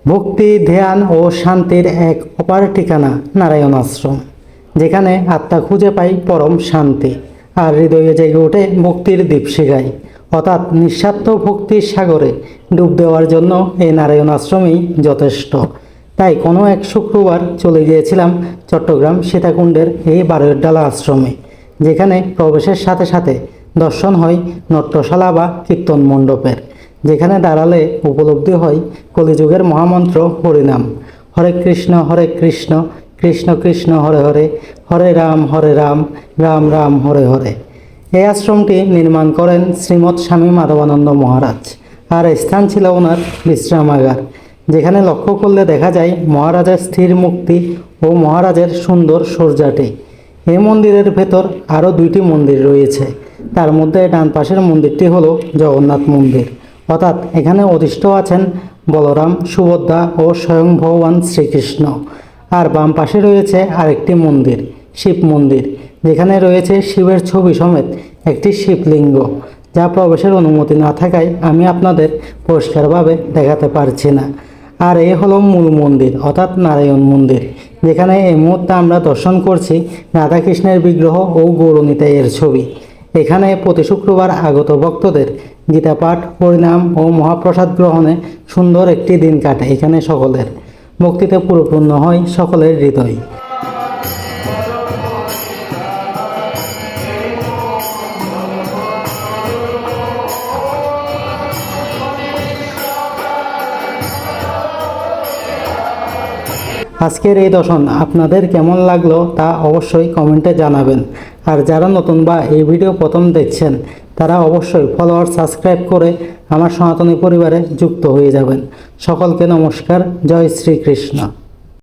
ভক্তি, ধ্যান ও শান্তির এক অপার ঠিকানা নারায়ণ আশ্রম, যেখানে আত্মা খুঁজে পায় পরম শান্তি আর হৃদয়ে জেগে ওঠে ভক্তির দীপশিখায়। অর্থাৎ নিঃস্বার্থ ভক্তির সাগরে ডুব দেওয়ার জন্য এই নারায়ণ আশ্রমই যথেষ্ট। তাই কোনো এক শুক্রবার চলে গিয়েছিলাম চট্টগ্রাম সীতাকুণ্ডের এই বারোয়ারডালা আশ্রমে, যেখানে প্রবেশের সাথে সাথে দর্শন হয় নট্যশালা বা কীর্তন মণ্ডপের, যেখানে দাঁড়ালে উপলব্ধি হয় কলিযুগের মহামন্ত্র হরিনাম। হরে কৃষ্ণ কৃষ্ণ কৃষ্ণ হরে হরে, হরে রাম রাম রাম হরে হরে। এই আশ্রমটি নির্মাণ করেন শ্রীমৎ স্বামী মাধবানন্দ মহারাজ, আর স্থান ছিল ওনার বিশ্রামাগার, যেখানে লক্ষ্য করলে দেখা যায় মহারাজের স্থির মুক্তি ও মহারাজের সুন্দর সজ্জাটি। এই মন্দিরের ভেতর আরও দুইটি মন্দির রয়েছে। তার মধ্যে ডান পাশের মন্দিরটি হলো জগন্নাথ মন্দির, অর্থাৎ এখানে অধিষ্ঠ আছেন বলরাম, সুভদ্রা ও স্বয়ং ভগবান শ্রীকৃষ্ণ। আর বাম পাশে রয়েছে আরেকটি মন্দির, শিব মন্দির, যেখানে রয়েছে শিবের ছবি সমেত একটি শিবলিঙ্গ, যা প্রবেশের অনুমতি না থাকায় আমি আপনাদের পরিষ্কারভাবে দেখাতে পারছি না। আর এই হলো মূল মন্দির, অর্থাৎ নারায়ণ মন্দির, যেখানে এই মুহূর্তে আমরা দর্শন করছি রাধাকৃষ্ণের বিগ্রহ ও গৌরনিতাইয়ের ছবি। এখানে প্রতি শুক্রবার আগত ভক্তদের গীতা পাঠ, হরিনাম ও মহাপ্রসাদ গ্রহণে সুন্দর একটি দিন কাটে এখানে সকলের। ভক্তিতে পরিপূর্ণ হয় সকলের হৃদয়। আজকের এই দর্শন আপনাদের কেমন লাগলো তা অবশ্যই কমেন্টে জানাবেন। আর যারা নতুন বা এই ভিডিও প্রথম দেখছেন, তারা অবশ্যই ফলোয়ার সাবস্ক্রাইব করে আমার সনাতনী পরিবারে যুক্ত হয়ে যাবেন। সকলকে নমস্কার। জয় শ্রীকৃষ্ণ।